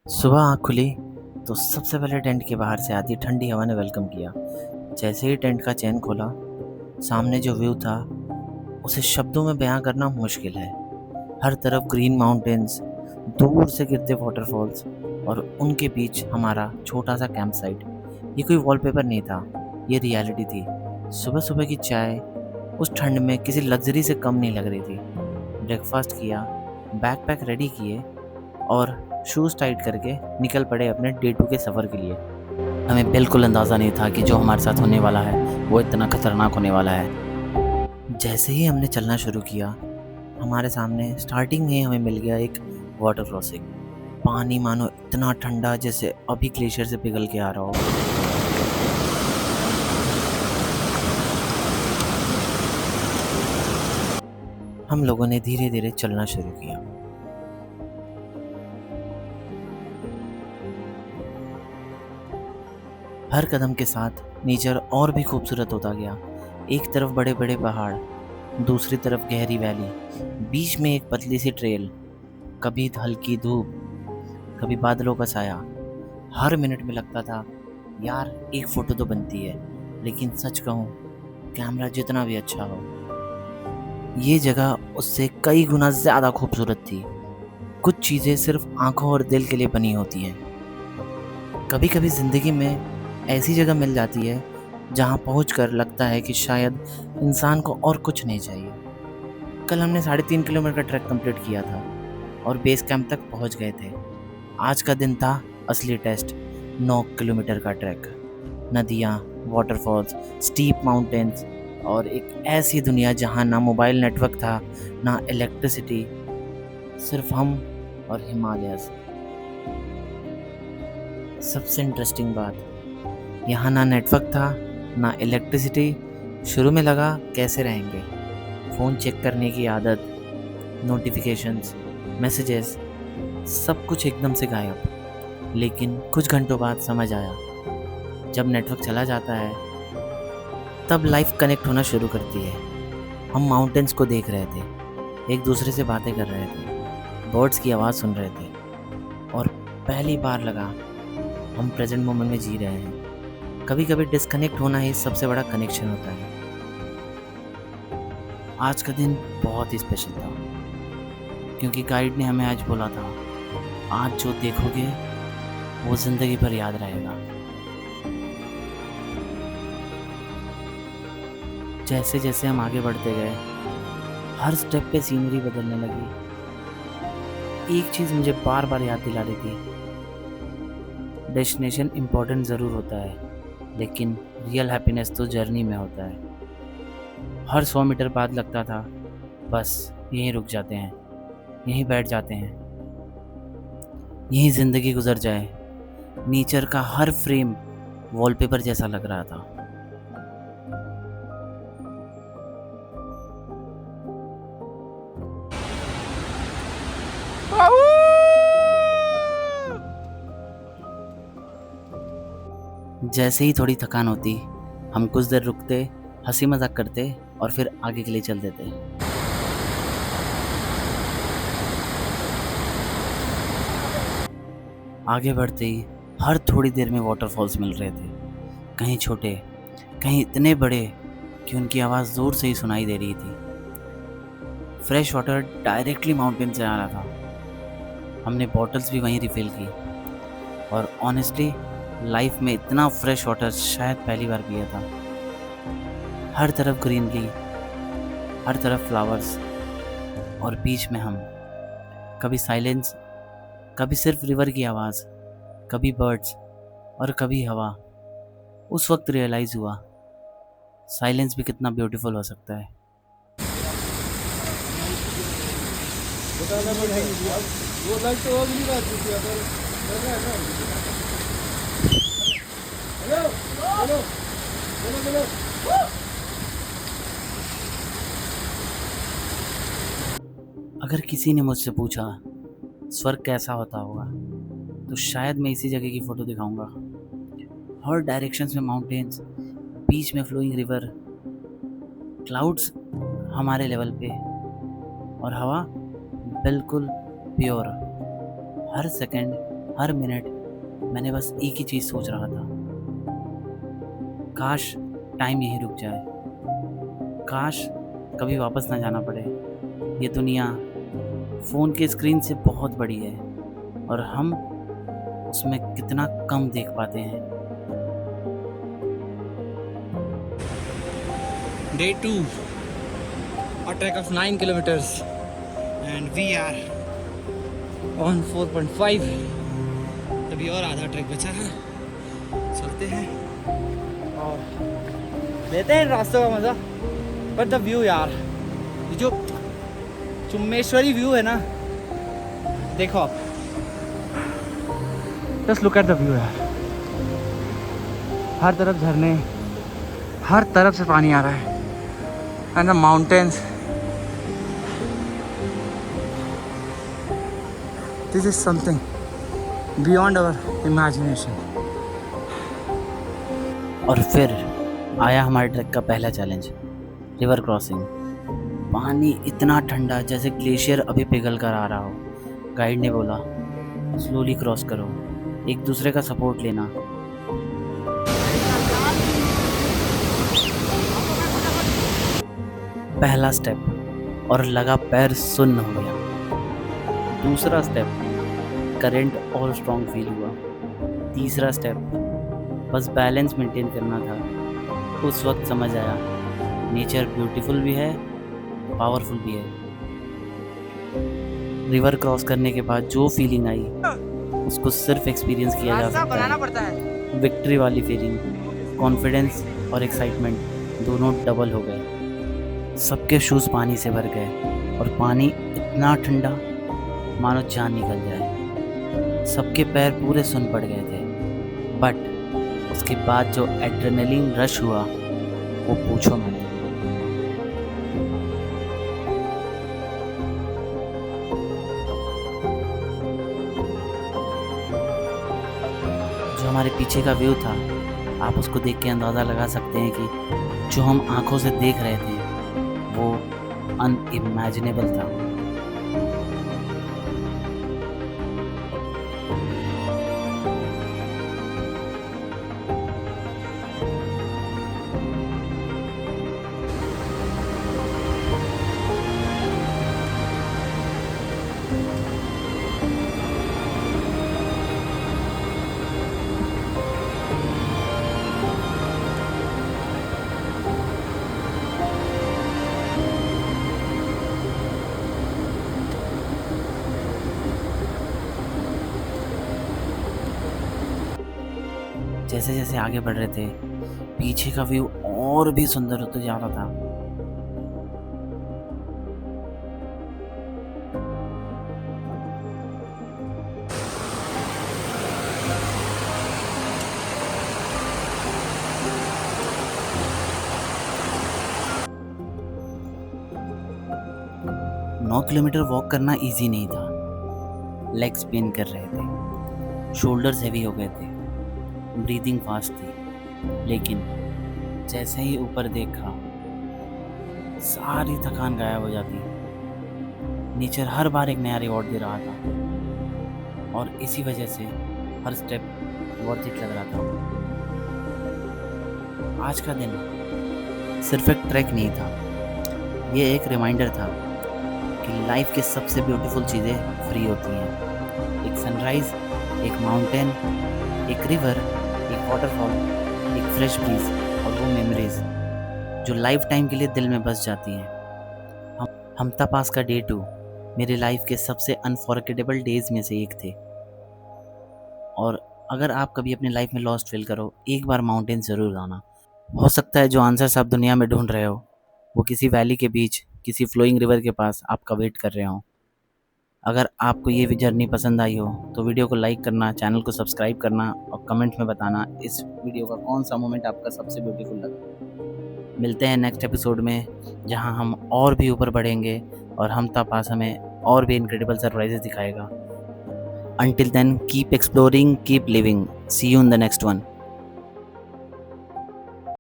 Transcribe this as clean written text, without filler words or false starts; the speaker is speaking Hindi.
सुबह आँख खुली तो सबसे पहले टेंट के बाहर से आती ठंडी हवा ने वेलकम किया। जैसे ही टेंट का चैन खोला, सामने जो व्यू था उसे शब्दों में बयां करना मुश्किल है। हर तरफ ग्रीन माउंटेन्स, दूर से गिरते वाटरफॉल्स और उनके बीच हमारा छोटा सा कैंप साइट। ये कोई वॉलपेपर नहीं था, ये रियलिटी थी। सुबह सुबह की चाय उस ठंड में किसी लग्जरी से कम नहीं लग रही थी। ब्रेकफास्ट किया, बैकपैक रेडी किए और शूज़ टाइट करके निकल पड़े अपने डे 2 के सफ़र के लिए। हमें बिल्कुल अंदाज़ा नहीं था कि जो हमारे साथ होने वाला है वो इतना खतरनाक होने वाला है। जैसे ही हमने चलना शुरू किया, हमारे सामने स्टार्टिंग में ही हमें मिल गया एक वाटर क्रॉसिंग। पानी मानो इतना ठंडा जैसे अभी ग्लेशियर से पिघल के आ रहा हो। हम लोगों ने धीरे धीरे चलना शुरू किया। हर कदम के साथ नेचर और भी खूबसूरत होता गया। एक तरफ बड़े बड़े पहाड़, दूसरी तरफ गहरी वैली, बीच में एक पतली सी ट्रेल, कभी हल्की धूप, कभी बादलों का साया। हर मिनट में लगता था यार एक फ़ोटो तो बनती है, लेकिन सच कहूँ कैमरा जितना भी अच्छा हो, ये जगह उससे कई गुना ज़्यादा खूबसूरत थी। कुछ चीज़ें सिर्फ आंखों और दिल के लिए बनी होती हैं। कभी कभी ज़िंदगी में ऐसी जगह मिल जाती है जहाँ पहुँचकर लगता है कि शायद इंसान को और कुछ नहीं चाहिए। कल हमने 3.5 किलोमीटर का ट्रैक कंप्लीट किया था और बेस कैंप तक पहुँच गए थे। आज का दिन था असली टेस्ट। 9 किलोमीटर का ट्रैक, नदियाँ, वाटरफॉल्स, स्टीप माउंटेन्स और एक ऐसी दुनिया जहाँ ना मोबाइल नेटवर्क था, ना इलेक्ट्रिसिटी, सिर्फ हम और हिमालयस। सबसे इंटरेस्टिंग बात, यहाँ ना नेटवर्क था ना इलेक्ट्रिसिटी। शुरू में लगा कैसे रहेंगे, फ़ोन चेक करने की आदत, नोटिफिकेशंस, मैसेजेस, सब कुछ एकदम से गायब। लेकिन कुछ घंटों बाद समझ आया, जब नेटवर्क चला जाता है तब लाइफ कनेक्ट होना शुरू करती है। हम माउंटेन्स को देख रहे थे, एक दूसरे से बातें कर रहे थे, बर्ड्स की आवाज़ सुन रहे थे और पहली बार लगा हम प्रेजेंट मोमेंट में जी रहे हैं। कभी कभी डिस्कनेक्ट होना ही सबसे बड़ा कनेक्शन होता है। आज का दिन बहुत ही स्पेशल था, क्योंकि गाइड ने हमें आज बोला था, आज जो देखोगे वो ज़िंदगी भर याद रहेगा। जैसे जैसे हम आगे बढ़ते गए, हर स्टेप पे सीनरी बदलने लगी। एक चीज़ मुझे बार बार याद दिला रही थी, डेस्टिनेशन इम्पोर्टेंट ज़रूर होता है, लेकिन रियल हैप्पीनेस तो जर्नी में होता है। हर 100 मीटर बाद लगता था बस यहीं रुक जाते हैं, यहीं बैठ जाते हैं, यहीं ज़िंदगी गुजर जाए। नेचर का हर फ्रेम वॉलपेपर जैसा लग रहा था। जैसे ही थोड़ी थकान होती, हम कुछ देर रुकते, हंसी मजाक करते और फिर आगे के लिए चल देते। आगे बढ़ते ही हर थोड़ी देर में वाटरफॉल्स मिल रहे थे, कहीं छोटे, कहीं इतने बड़े कि उनकी आवाज़ ज़ोर से ही सुनाई दे रही थी। फ्रेश वाटर डायरेक्टली माउंटेन से आ रहा था। हमने बॉटल्स भी वहीं रिफ़िल की और ऑनेस्टली लाइफ में इतना फ्रेश वाटर शायद पहली बार पिया था। हर तरफ ग्रीनरी, हर तरफ फ्लावर्स और बीच में हम। कभी साइलेंस, कभी सिर्फ रिवर की आवाज़, कभी बर्ड्स और कभी हवा। उस वक्त रियलाइज़ हुआ साइलेंस भी कितना ब्यूटीफुल हो सकता है। अगर किसी ने मुझसे पूछा स्वर्ग कैसा होता होगा, तो शायद मैं इसी जगह की फ़ोटो दिखाऊंगा। हर डायरेक्शंस में माउंटेन्स, बीच में फ्लोइंग रिवर, क्लाउड्स हमारे लेवल पे, और हवा बिल्कुल प्योर। हर सेकंड, हर मिनट मैंने बस एक ही चीज़ सोच रहा था, काश टाइम यहीं रुक जाए, काश कभी वापस ना जाना पड़े। ये दुनिया फ़ोन के स्क्रीन से बहुत बड़ी है और हम उसमें कितना कम देख पाते हैं। Day 2, a trek of 9 kilometers, and we are on 4.5. अभी और आधा ट्रैक बचा है, चलते हैं और लेते हैं रास्तों का मज़ा। बट द व्यू यार, ये जो चुम्मेश्वरी व्यू है ना, देखो आप, just look at the view यार। हर तरफ झरने, हर तरफ से पानी आ रहा है, and the mountains. This is something beyond our imagination. और फिर आया हमारे ट्रैक का पहला चैलेंज, रिवर क्रॉसिंग। पानी इतना ठंडा जैसे ग्लेशियर अभी पिघल कर आ रहा हो। गाइड ने बोला, स्लोली क्रॉस करो, एक दूसरे का सपोर्ट लेना। पहला स्टेप और लगा पैर सुन्न हो गया। दूसरा स्टेप, करंट और स्ट्रॉन्ग फील हुआ। तीसरा स्टेप, बस बैलेंस मेंटेन करना था। उस वक्त समझ आया, नेचर ब्यूटीफुल भी है, पावरफुल भी है। रिवर क्रॉस करने के बाद जो फीलिंग आई उसको सिर्फ एक्सपीरियंस किया जा सकता है। विक्ट्री वाली फीलिंग, कॉन्फिडेंस और एक्साइटमेंट दोनों डबल हो गए। सबके शूज़ पानी से भर गए और पानी इतना ठंडा मानो जान निकल जाए। सबके पैर पूरे सुन पड़ गए थे। बट उसके बाद जो एड्रेनलिन रश हुआ वो पूछो मत। जो हमारे पीछे का व्यू था, आप उसको देख के अंदाज़ा लगा सकते हैं कि जो हम आंखों से देख रहे थे वो अनइमेजिनेबल था। जैसे जैसे आगे बढ़ रहे थे, पीछे का व्यू और भी सुंदर होता जा रहा था। नौ किलोमीटर वॉक करना इजी नहीं था। लेग्स पेन कर रहे थे, शोल्डर्स हेवी हो गए थे, ब्रीदिंग फास्ट थी। लेकिन जैसे ही ऊपर देखा, सारी थकान गायब हो जाती। नेचर हर बार एक नया रिवॉर्ड दे रहा था और इसी वजह से हर स्टेप वर्थ इट लग रहा था। आज का दिन सिर्फ एक ट्रैक नहीं था, ये एक रिमाइंडर था कि लाइफ के सबसे ब्यूटीफुल चीज़ें फ्री होती हैं। एक सनराइज़, एक माउंटेन, एक रिवर, एक वाटरफॉल, एक फ्रेश ब्रीज और वो मेमोरीज जो लाइफ टाइम के लिए दिल में बस जाती हैं। हमता पास का डे 2 मेरी लाइफ के सबसे अनफॉरगेटेबल डेज में से एक थे। और अगर आप कभी अपनी लाइफ में लॉस्ट फील करो, एक बार माउंटेन ज़रूर आना। हो सकता है जो आंसर्स आप दुनिया में ढूंढ रहे हो वो किसी वैली के बीच, किसी फ्लोइंग रिवर के पास आपका वेट कर रहे हो। अगर आपको ये जर्नी पसंद आई हो तो वीडियो को लाइक करना, चैनल को सब्सक्राइब करना और कमेंट में बताना इस वीडियो का कौन सा मोमेंट आपका सबसे ब्यूटीफुल लगा। मिलते हैं नेक्स्ट एपिसोड में, जहां हम और भी ऊपर बढ़ेंगे और हमता पास हमें और भी इनक्रेडिबल सरप्राइजेस दिखाएगा। Until then, keep exploring, keep living. See you in the next one.